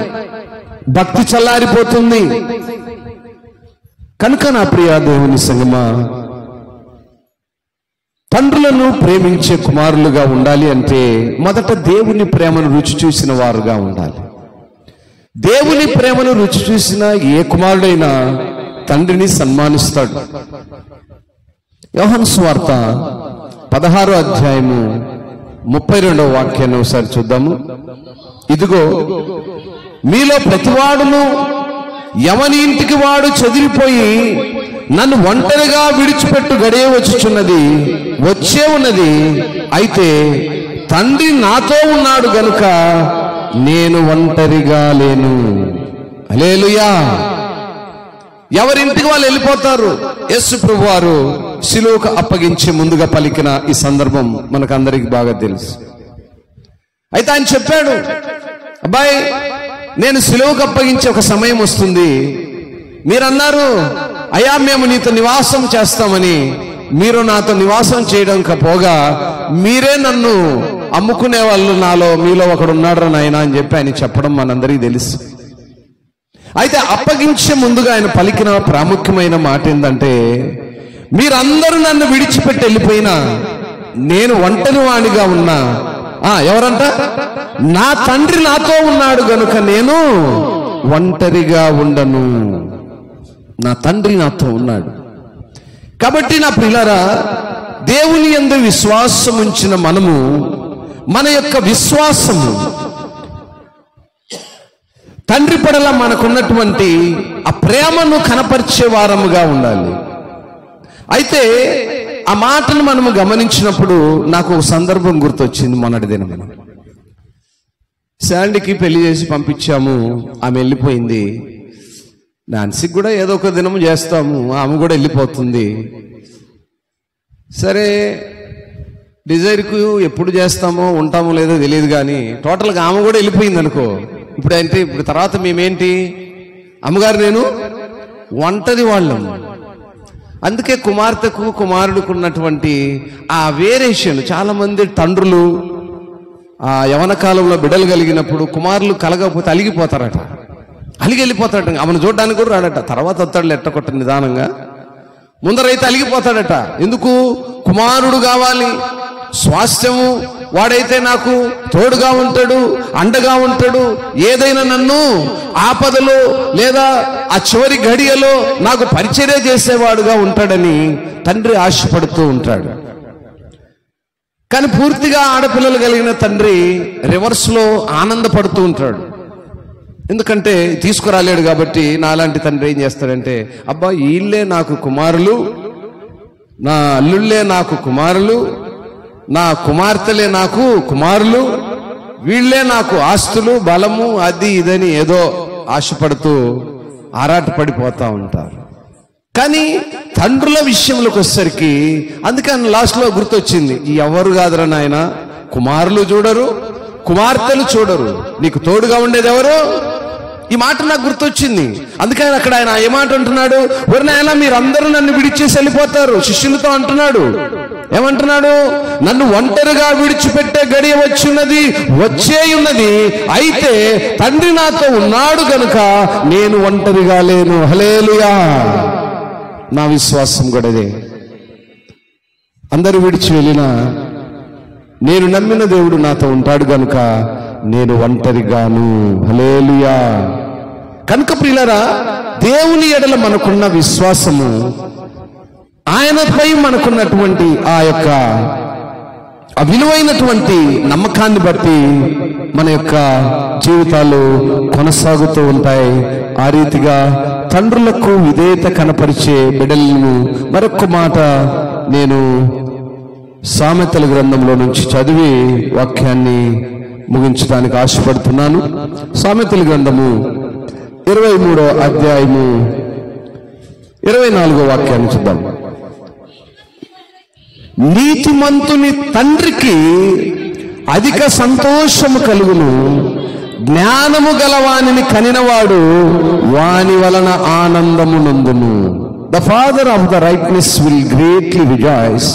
భక్తి చల్లారిపోతుంది. కనుక నా ప్రియ దేవుని సంగమా, తండ్రులను ప్రేమించే కుమారులుగా ఉండాలి అంటే మొదట దేవుని ప్రేమను రుచి చూసిన వారుగా ఉండాలి. దేవుని ప్రేమను రుచి చూసిన ఏ కుమారుడైనా తండ్రిని సన్మానిస్తాడు. యోహాను సువార్త 16వ అధ్యాయము 32వ వాక్యాన్ని ఒకసారి చూద్దాము. ఇదిగో మీలో ప్రతివాడును ఎవని ఇంటికి వాడు చెదిరిపోయి నన్ను ఒంటరిగా విడిచిపెట్టు గడియ వచ్చే ఉన్నది. అయితే తండ్రి నాతో ఉన్నాడు గనుక నేను ఒంటరిగా లేను. హల్లెలూయా. ఎవరింటికి వాళ్ళు వెళ్ళిపోతారు. యేసు ప్రభు వారు శిలువకు అప్పగించే ముందుగా పలికిన ఈ సందర్భం మనకందరికి బాగా తెలుసు. అయితే ఆయన చెప్పాడు, అబ్బాయి నేను శిలువకు అప్పగించే ఒక సమయం వస్తుంది. మీరన్నారు, అయ్యా మేము నీతో నివాసం చేస్తామని. మీరు నాతో నివాసం చేయడం పోగా మీరే నన్ను అమ్ముకునే వాళ్ళు మీలో ఒకడు ఉన్నాడు నాయన అని చెప్పి ఆయన చెప్పడం మనందరికీ తెలుసు. అయితే అప్పగించే ముందుగా ఆయన పలికిన ప్రాముఖ్యమైన మాట ఏంటంటే, మీరందరూ నన్ను విడిచిపెట్టి వెళ్ళిపోయినా నేను ఒంటరి వాడిగా ఉన్నా, ఎవరంట, నా తండ్రి నాతో ఉన్నాడు గనుక నేను ఒంటరిగా ఉండను. నా తండ్రి నాతో ఉన్నాడు. కాబట్టి నా ప్రియులారా, దేవుని యందు విశ్వాసం ఉంచిన మనము మన యొక్క విశ్వాసము తండ్రి పడల మనకున్నటువంటి ఆ ప్రేమను కనపరిచే వారముగా ఉండాలి. అయితే ఆ మాటను మనము గమనించినప్పుడు నాకు ఒక సందర్భం గుర్తొచ్చింది. మొన్నటి దినం శాండీకి పెళ్లి చేసి పంపించాము, ఆమె వెళ్ళిపోయింది. నాన్సీకి కూడా ఏదో ఒక దినం చేస్తాము, ఆమె కూడా వెళ్ళిపోతుంది. సరే, డిజైర్కు ఎప్పుడు చేస్తామో ఉంటామో లేదో తెలియదు, కానీ టోటల్గా ఆమె కూడా వెళ్ళిపోయింది అనుకో. ఇప్పుడు తర్వాత మేమేంటి, అమ్మగారు నేను ఒంటరి వాళ్ళం. అందుకే కుమార్తెకు కుమారుడికి ఉన్నటువంటి ఆ వేరియేషన్, చాలా మంది తండ్రులు ఆ యవన కాలంలో బిడ్డలు కలిగినప్పుడు కుమారులు కలగకపోతే అలిగిపోతారట, అలిగెళ్ళిపోతాడట. ఆమెను చూడడానికి కూడా రాడట. తర్వాత వస్తాడు ఎట్టకొట్ట నిదానంగా, ముందరైతే అలిగిపోతాడట. ఎందుకు? కుమారుడు కావాలి, స్వాస్థ్యము, వాడైతే నాకు తోడుగా ఉంటాడు, అండగా ఉంటాడు, ఏదైనా నన్ను ఆపదలో లేదా ఆ చివరి గడియలో నాకు పరిచర్య చేసేవాడుగా ఉంటాడని తండ్రి ఆశపడుతూ ఉంటాడు. కానీ పూర్తిగా ఆడపిల్లలు కలిగిన తండ్రి రివర్స్లో ఆనందపడుతూ ఉంటాడు. ఎందుకంటే తీసుకురాలేడు కాబట్టి. నాలాంటి తండ్రి ఏం చేస్తాడంటే, అబ్బా వీళ్ళే నాకు కుమారులు, నా అల్లుళ్ళే నాకు కుమారులు, నా కుమార్తెలే నాకు కుమారులు, వీళ్లే నాకు ఆస్తులు, బలము, అది ఇదని ఏదో ఆశపడుతూ ఆరాటపడిపోతా ఉంటారు. కానీ తండ్రుల విషయంలోకి వచ్చేసరికి, అందుకని లాస్ట్లో గుర్తొచ్చింది, ఎవరు కాదురా నాయన, కుమారులు చూడరు, కుమార్తెలు చూడరు, నీకు తోడుగా ఉండేది ఎవరు? ఈ మాట నాకు గుర్తొచ్చింది. అందుకని అక్కడ ఆయన ఏ మాట అంటున్నాడు, ఒరి నాయనా మీరందరూ నన్ను విడిచేసి వెళ్ళిపోతారు. శిష్యులతో అంటున్నాడు, ఏమంటున్నాడు? నన్ను ఒంటరిగా విడిచిపెట్టే గడియ వచ్చున్నది, వచ్చేయున్నది. అయితే తండ్రి నాతో ఉన్నాడు గనుక నేను ఒంటరిగా లేను. హల్లెలూయా. నా విశ్వాసం కూడా అదే. అందరూ విడిచి వెళ్ళినా నేను నమ్మిన దేవుడు నాతో ఉంటాడు గనుక నేను ఒంటరిగాను. హల్లెలూయా. కనుక ప్రియులారా, దేవుని ఎడల మనకున్న విశ్వాసము, ఆయనపై మనకున్నటువంటి ఆ యొక్క విలువైనటువంటి నమ్మకాన్ని బట్టి మన యొక్క జీవితాలు కొనసాగుతూ ఉంటాయి. ఆ రీతిగా తండ్రులకు విధేయత కనపరిచే బిడ్డలను మరొక మాట నేను సామెతల గ్రంథంలో నుంచి చదివి వాక్యాన్ని ముగించడానికి ఆశపడుతున్నాను. సామెతల గ్రంథము 23వ అధ్యాయము 24వ వాక్యాన్ని చూద్దాం. నీతిమంతుని తండ్రికి అధిక సంతోషము కలుగును, జ్ఞానము గలవానిని కనినవాడు వాని వలన ఆనందము నందును. The father of the righteous will greatly rejoice.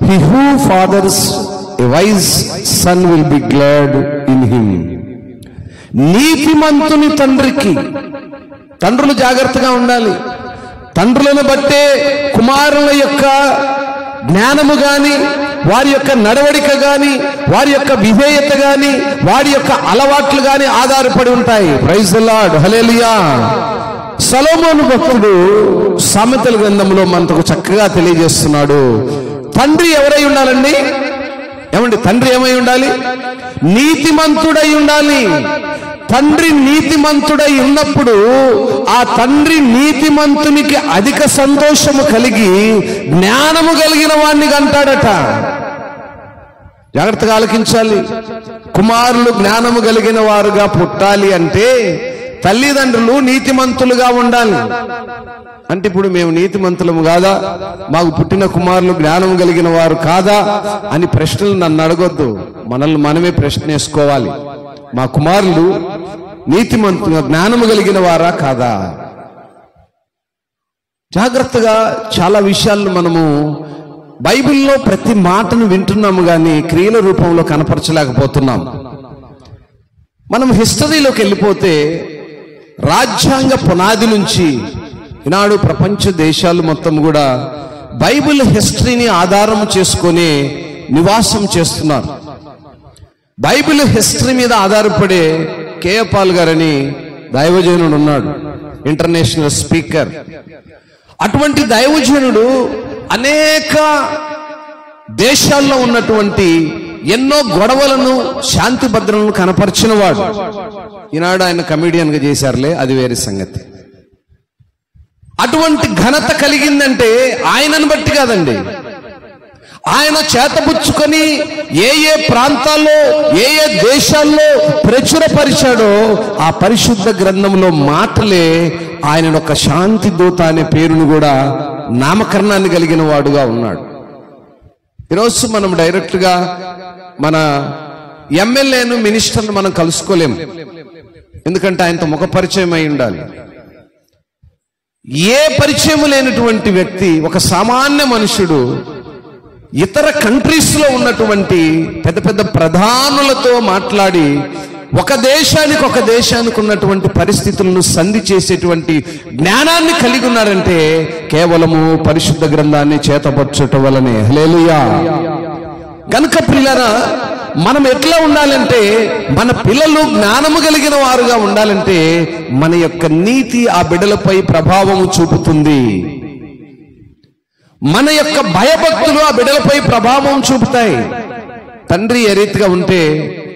He who fathers a wise son will be glad in him. నీతిమంతుని తండ్రికి, తండ్రులు జాగ్రత్తగా ఉండాలి. తండ్రులను బట్టే కుమారుల యొక్క జ్ఞానము గాని, వారి యొక్క నడవడిక గాని, వారి యొక్క విధేయత గాని, వారి యొక్క అలవాట్లు గాని ఆధారపడి ఉంటాయి. Praise the lord. Hallelujah. Solomon భక్తుడు సామెతల గ్రంథంలో మనకు చక్కగా తెలియజేస్తున్నాడు. తండ్రి ఎవరై ఉండాలండి? ఏమండి, తండ్రి ఏమై ఉండాలి? నీతిమంతుడై ఉండాలి. తండ్రి నీతిమంతుడై ఉన్నప్పుడు ఆ తండ్రి నీతిమంతునికి అధిక సంతోషము కలిగి జ్ఞానము కలిగిన వాణ్ణి అంటాడట. జాగ్రత్తగా ఆలకించాలి. కుమారులు జ్ఞానము కలిగిన వారుగా పుట్టాలి అంటే తల్లిదండ్రులు నీతిమంతులుగా ఉండాలి. అంటే ఇప్పుడు మేము నీతిమంతులము కాదా, మాకు పుట్టిన కుమారులు జ్ఞానం కలిగిన వారు కాదా అని ప్రశ్నలు నన్ను అడగొద్దు. మనల్ని మనమే ప్రశ్న వేసుకోవాలి. మా కుమారులు నీతిమంతులుగా జ్ఞానము కలిగిన వారా కాదా? జాగ్రత్తగా చాలా విషయాలను మనము బైబిల్లో ప్రతి మాటను వింటున్నాము కానీ క్రియల రూపంలో కనపరచలేకపోతున్నాం. మనం హిస్టరీలోకి వెళ్ళిపోతే రాజ్యాంగ పునాది నుంచి ఈనాడు ప్రపంచ దేశాలు మొత్తం కూడా బైబిల్ హిస్టరీని ఆధారం చేసుకొని నివాసం చేస్తున్నారు. బైబిల్ హిస్టరీ మీద ఆధారపడే కేఏ పాల్ గారని దైవజనుడు ఉన్నాడు, ఇంటర్నేషనల్ స్పీకర్. అటువంటి దైవజనుడు అనేక దేశాల్లో ఉన్నటువంటి ఎన్నో గొడవలను, శాంతి భద్రతలను కనపరిచిన వాడు. ఈనాడు ఆయన కమెడియన్గా చేశారులే, అది వేరే సంగతి. అటువంటి ఘనత కలిగిందంటే ఆయనను బట్టి కాదండి. ఆయన చేతపుచ్చుకొని ఏ ఏ ప్రాంతాల్లో, ఏ ఏ దేశాల్లో ప్రచురపరిచాడో ఆ పరిశుద్ధ గ్రంథంలో మాటలే ఆయన ఒక శాంతి దూత అనే పేరును కూడా నామకరణాన్ని కలిగిన వాడుగా ఉన్నాడు. ఈరోజు మనం డైరెక్ట్గా మన ఎమ్మెల్యేను, మినిస్టర్ను మనం కలుసుకోలేము. ఎందుకంటే ఆయనతో ముఖ పరిచయం అయి ఉండాలి. ఏ పరిచయం లేనటువంటి వ్యక్తి, ఒక సామాన్య మనుషుడు ఇతర కంట్రీస్ లో ఉన్నటువంటి పెద్ద పెద్ద ప్రధానులతో మాట్లాడి ఒక దేశానికి ఉన్నటువంటి పరిస్థితులను సంధి చేసేటువంటి జ్ఞానాన్ని కలిగి ఉన్నారంటే కేవలము పరిశుద్ధ గ్రంథాన్ని చేతపరచుట వలనే. హల్లెలూయా. కనుక ప్రియులారా, మనం ఎట్లా ఉండాలంటే, మన పిల్లలు జ్ఞానము కలిగిన వారుగా ఉండాలంటే మన యొక్క నీతి ఆ బిడ్డలపై ప్రభావము చూపుతుంది. మన యొక్క భయభక్తులు ఆ బిడ్డలపై ప్రభావం చూపుతాయి. తండ్రి ఏ రీతిగా ఉంటే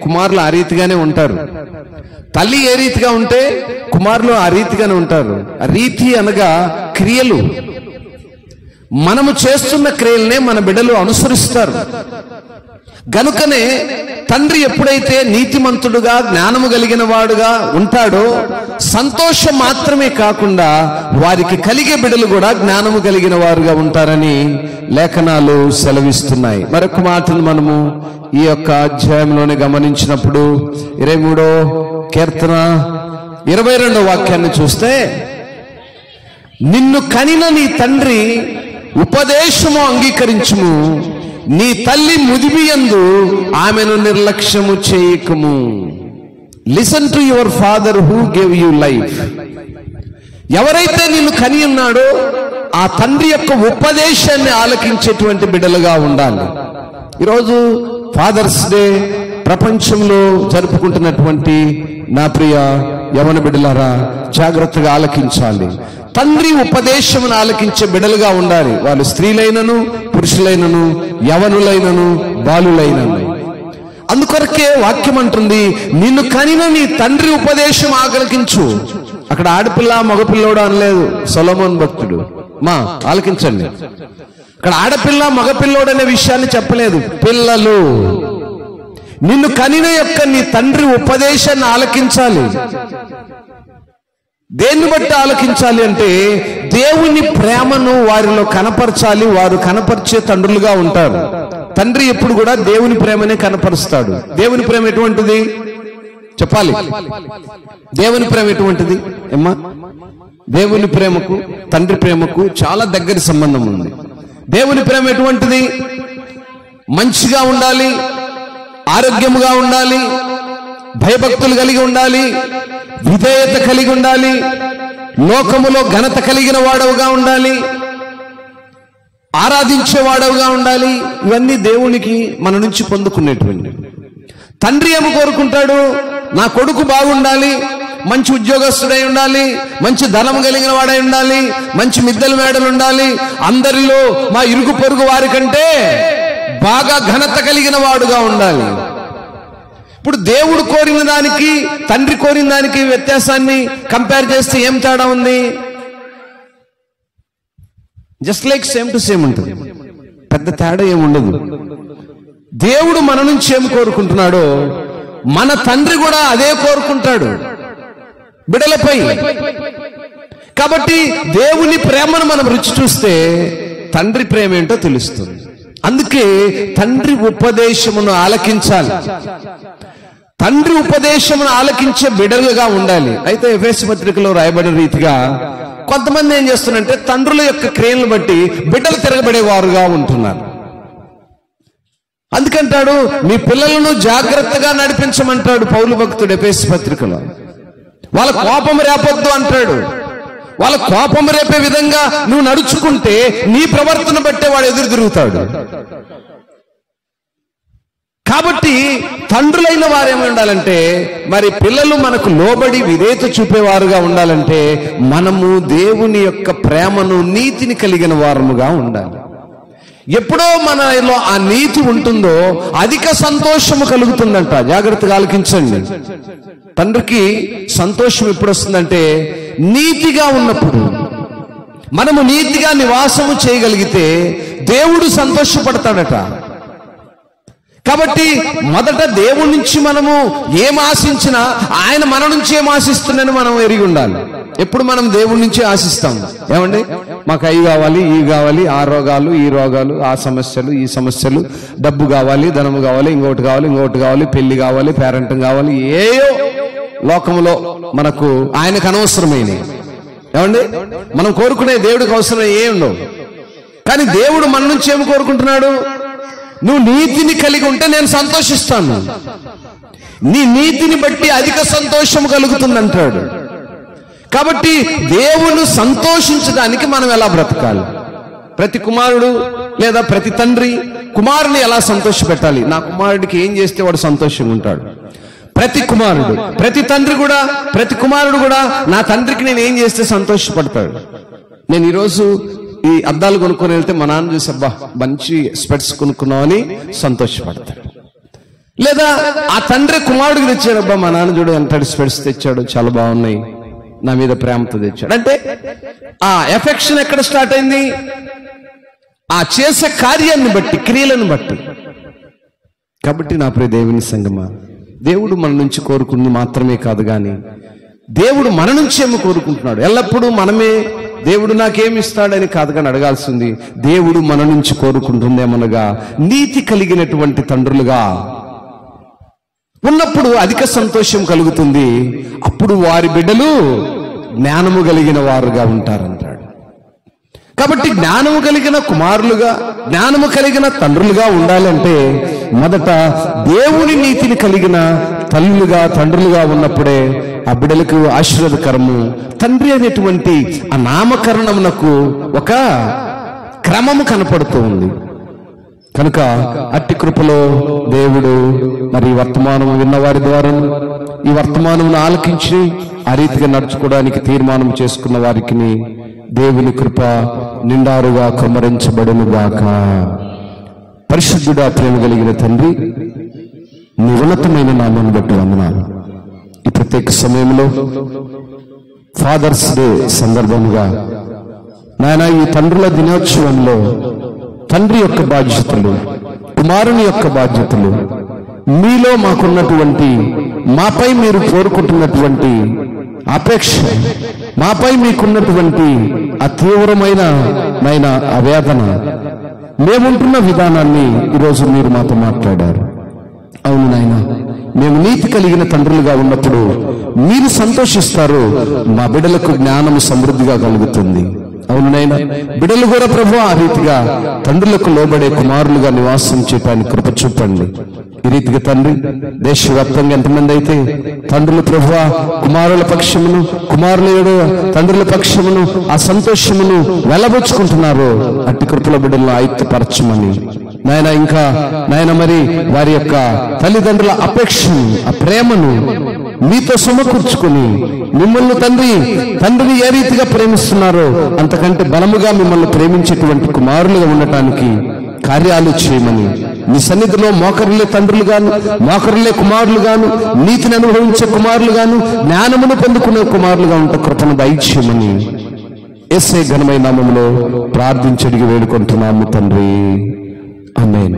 కుమారులు ఆ రీతిగానే ఉంటారు. తల్లి ఏ రీతిగా ఉంటే కుమారులు ఆ రీతిగానే ఉంటారు. ఆ రీతి అనగా క్రియలు. మనము చేస్తున్న క్రియలనే మన బిడ్డలు అనుసరిస్తారు. గనుకనే తండ్రి ఎప్పుడైతే నీతిమంతుడుగా, జ్ఞానము కలిగిన వాడుగా ఉంటాడో సంతోషం మాత్రమే కాకుండా వారికి కలిగే బిడ్డలు కూడా జ్ఞానము కలిగిన వారుగా ఉంటారని లేఖనాలు సెలవిస్తున్నాయి. మరొక మాటను మనము ఈ యొక్క అధ్యాయంలోనే గమనించినప్పుడు 23వ కీర్తన 22వ వాక్యాన్ని చూస్తే, నిన్ను కనిన నీ తండ్రి ఉపదేశము అంగీకరించుము, నీ తల్లి ముదిమియందు ఆమెను నిర్లక్ష్యము చేయకము. Listen to your father who gave you life. ఎవరైతే నిన్ను కని ఉన్నాడో ఆ తండ్రి యొక్క ఉపదేశాన్ని ఆలకించేటువంటి బిడ్డలుగా ఉండాలి. ఈరోజు ఫాదర్స్ డే ప్రపంచంలో జరుపుకుంటున్నటువంటి నా ప్రియ యవన బిడ్డలారా, జాగ్రత్తగా ఆలకించాలి. తండ్రి ఉపదేశమును ఆలకించే బిడ్డలుగా ఉండాలి. వాళ్ళు స్త్రీలైనను, పురుషులైనను, యవనులైనను, బాలులైనను. అందుకొరకే వాక్యం అంటుంది, నిన్ను కనిన నీ తండ్రి ఉపదేశం ఆలకించు. అక్కడ ఆడపిల్ల మగపిల్లోడు అనలేదు సొలొమోను భక్తుడు. మా ఆలకించండి, అక్కడ ఆడపిల్ల మగపిల్లోడు అనే విషయాన్ని చెప్పలేదు. పిల్లలు నిన్ను కనిన యొక్క నీ తండ్రి ఉపదేశాన్ని ఆలకించాలి. దేన్ని బట్టి ఆలకించాలి అంటే దేవుని ప్రేమను వారిలో కనపరచాలి. వారు కనపరిచే తండ్రులుగా ఉంటారు. తండ్రి ఎప్పుడు కూడా దేవుని ప్రేమనే కనపరుస్తాడు. దేవుని ప్రేమ ఎటువంటిది చెప్పాలి? దేవుని ప్రేమ ఎటువంటిది అమ్మా? దేవుని ప్రేమకు తండ్రి ప్రేమకు చాలా దగ్గర సంబంధం ఉంది. దేవుని ప్రేమ ఎటువంటిది? మంచిగా ఉండాలి, ఆరోగ్యముగా ఉండాలి, భయభక్తులు కలిగి ఉండాలి, విధేయత కలిగి ఉండాలి, లోకములో ఘనత కలిగిన వాడవుగా ఉండాలి, ఆరాధించే వాడవుగా ఉండాలి. ఇవన్నీ దేవునికి మన నుంచి పొందుకునేటువంటి. తండ్రి ఏమి కోరుకుంటాడు? నా కొడుకు బాగుండాలి, మంచి ఉద్యోగస్తుడై ఉండాలి, మంచి ధనం కలిగిన వాడై ఉండాలి, మంచి మిద్దెల మేడలు ఉండాలి, అందరిలో మా ఇరుగు పొరుగు వారి కంటే బాగా ఘనత కలిగిన వాడుగా ఉండాలి. ఇప్పుడు దేవుడు కోరిన దానికి తండ్రి కోరిన దానికి వ్యత్యాసాన్ని కంపేర్ చేస్తే ఏం తేడా ఉంది? Just like same to same ఉంటుంది, పెద్ద తేడా ఏముండదు. దేవుడు మన నుంచి ఏం కోరుకుంటున్నాడో మన తండ్రి కూడా అదే కోరుకుంటాడు. బిడ్డలపై. కాబట్టి దేవుని ప్రేమను మనం రుచి చూస్తే తండ్రి ప్రేమ ఏంటో తెలుస్తుంది. అందుకే తండ్రి ఉపదేశమును ఆలకించాలి. తండ్రి ఉపదేశమును ఆలకించే బిడ్డలుగా ఉండాలి. అయితే ఎఫెసీ పత్రికలో రాయబడిన రీతిగా కొంతమంది ఏం చేస్తున్నారంటే తండ్రుల యొక్క క్రియలను బట్టి బిడ్డలు తిరగబడేవారుగా ఉంటున్నారు. అందుకంటాడు నీ పిల్లలను జాగ్రత్తగా నడిపించమంటాడు పౌలు భక్తుడు ఎఫెసీ పత్రికలో. వాళ్ళ కోపం రేపొద్దు అంటాడు. వాళ్ళ కోపం రేపే విధంగా నువ్వు నడుచుకుంటే నీ ప్రవర్తన బట్టే వాడు ఎదురు తిరుగుతాడు. కాబట్టి తండ్రులైన వారేమి ఉండాలంటే, మరి పిల్లలు మనకు లోబడి విధేయత చూపేవారుగా ఉండాలంటే మనము దేవుని యొక్క ప్రేమను, నీతిని కలిగిన వారముగా ఉండాలి. ఎప్పుడో మనలో ఆ నీతి ఉంటుందో అధిక సంతోషము కలుగుతుందంట. జాగ్రత్తగా ఆలకించండి. తండ్రికి సంతోషం ఎప్పుడు వస్తుందంటే నీతిగా ఉన్నప్పుడు. మనము నీతిగా నివాసము చేయగలిగితే దేవుడు సంతోషపడతాడట. కాబట్టి మొదట దేవుడి నుంచి మనము ఏం ఆశించినా ఆయన మన నుంచి ఏం ఆశిస్తున్నానని మనం ఎరిగి ఉండాలి. ఎప్పుడు మనం దేవుడి నుంచి ఆశిస్తాం, ఏమండి మాకు అవి కావాలి, ఇవి కావాలి, ఆ రోగాలు, ఈ రోగాలు, ఆ సమస్యలు, ఈ సమస్యలు, డబ్బు కావాలి, ధనము కావాలి, ఇంకోటి కావాలి, ఇంకోటి కావాలి, పెళ్లి కావాలి, పేరెంటింగ్ కావాలి, ఏయో లోకములో మనకు ఆయనకు అనవసరమైనవి. ఏమండి మనం కోరుకునే దేవుడికి అవసరం ఏం ఉండవు. కానీ దేవుడు మన నుంచి ఏమి కోరుకుంటున్నాడు? నువ్వు నీతిని కలిగి ఉంటే నేను సంతోషిస్తాను, నీ నీతిని బట్టి అధిక సంతోషం కలుగుతుందంటాడు. కాబట్టి దేవుని సంతోషించడానికి మనం ఎలా బ్రతకాలి? ప్రతి కుమారుడు లేదా ప్రతి తండ్రి కుమారుని ఎలా సంతోషపెట్టాలి? నా కుమారుడికి ఏం చేస్తే వాడు సంతోషంగా ఉంటాడు. ప్రతి కుమారుడు, ప్రతి తండ్రి కూడా, ప్రతి కుమారుడు కూడా నా తండ్రికి నేను ఏం చేస్తే సంతోషపడతాడు. నేను ఈరోజు ఈ అద్దాలు కొనుక్కొని వెళ్తే మా నాన్న చూసి అబ్బా మంచి స్పెట్స్ కొనుక్కున్నామని సంతోషపడతాడు. లేదా ఆ తండ్రి కుమారుడికి తెచ్చాడు, అబ్బా మా నాన్న చూడు ఎంత స్పెట్స్ తెచ్చాడు, చాలా బాగున్నాయి, నా మీద ప్రేమతో తెచ్చాడు. అంటే ఆ ఎఫెక్షన్ ఎక్కడ స్టార్ట్ అయింది? ఆ చేసే కార్యాన్ని బట్టి, క్రియలను బట్టి. కాబట్టి నా ప్రియ దేవుని సంగమా, దేవుడు మన నుంచి కోరుకుంది మాత్రమే కాదు, కానీ దేవుడు మన నుంచి ఏమో కోరుకుంటున్నాడు. ఎల్లప్పుడూ మనమే దేవుడు నాకేమి ఇస్తాడని కాదు కానీ అడగాల్సింది, దేవుడు మన నుంచి కోరుకుంటుందేమనగా నీతి కలిగినటువంటి తండ్రులుగా ఉన్నప్పుడు అధిక సంతోషం కలుగుతుంది. అప్పుడు వారి బిడ్డలు జ్ఞానము కలిగిన వారుగా ఉంటారంటాడు. కాబట్టి జ్ఞానము కలిగిన కుమారులుగా, జ్ఞానము కలిగిన తండ్రులుగా ఉండాలంటే మొదట దేవుని నీతిని కలిగిన తల్లులుగా, తండ్రులుగా ఉన్నప్పుడే ఆ బిడ్డలకు ఆశీర్వాదకరము. తండ్రి అనేటువంటి ఆ నామకరణమునకు ఒక క్రమము కనపడుతూ ఉంది. కనుక అట్టి కృపలో దేవుడు మరి వర్తమానము విన్నవారి ద్వారా ఈ వర్తమానమును ఆలకించి ఆ రీతిగా నడుచుకోవడానికి తీర్మానం చేసుకున్న వారికి దేవుని కృప నిండారుగా కుమ్మరించబడును గాక. పరిశుద్ధుడా, ప్రేమ కలిగిన తండ్రి, నీ ఉన్నతమైన నామాన్ని బట్టి వందనాలు. ఈ ప్రత్యేక సమయంలో ఫాదర్స్ డే సందర్భంగా నాయన, ఈ తండ్రుల దినోత్సవంలో తండ్రి యొక్క బాధ్యతలు, కుమారుని యొక్క బాధ్యతలు, మీలో మాకున్నటువంటి, మాపై మీరు కోరుకుంటున్నటువంటి అపేక్ష, మాపై మీకున్నటువంటి ఆ తీవ్రమైన ఆవేదన, మేముంటున్న విధానాన్ని ఈరోజు మీరు మాతో మాట్లాడారు. అవును నాయన, మేము నీతి కలిగిన తండ్రులుగా ఉన్నప్పుడు మీరు సంతోషిస్తారు, మా బిడ్డలకు జ్ఞానము సమృద్ధిగా కలుగుతుంది. అవును నాయన, బిడ్డలు కూడా ప్రభు ఆ రీతిగా తండ్రులకు లోబడే కుమారులుగా నివాసం చేయడానికి కృప చూపండి. ఈ రీతిగా తండ్రి, దేశవ్యాప్తంగా ఎంతమంది అయితే తండ్రులు ప్రభు కుమారుల పక్షమును, కుమారుల తండ్రుల పక్షమును ఆ సంతోషమును వెలబుచ్చుకుంటున్నారో అట్టి కృపల బిడ్డలను ఆయుక్తపరచమని నాయన, ఇంకా నాయన మరి వారి యొక్క తల్లిదండ్రుల అపేక్షను, ఆ ప్రేమను మీతో సమకూర్చుకుని మిమ్మల్ని తండ్రిని ఏ రీతిగా ప్రేమిస్తున్నారో అంతకంటే బలముగా మిమ్మల్ని ప్రేమించేటువంటి కుమారులుగా ఉండటానికి కార్యాలు చేయమని, మీ సన్నిధిలో మోకరులే తండ్రులు గాను, మోకరులే కుమారులు గాను, నీతిని అనుభవించే కుమారులు గాను, జ్ఞానమును పొందుకునే కుమారులుగా ఉంటే కృపను దయచేయమని యేసే ఘనమైన నామములో ప్రార్థించి అడిగి వేడుకుంటున్నాము తండ్రి. ఆమేన్.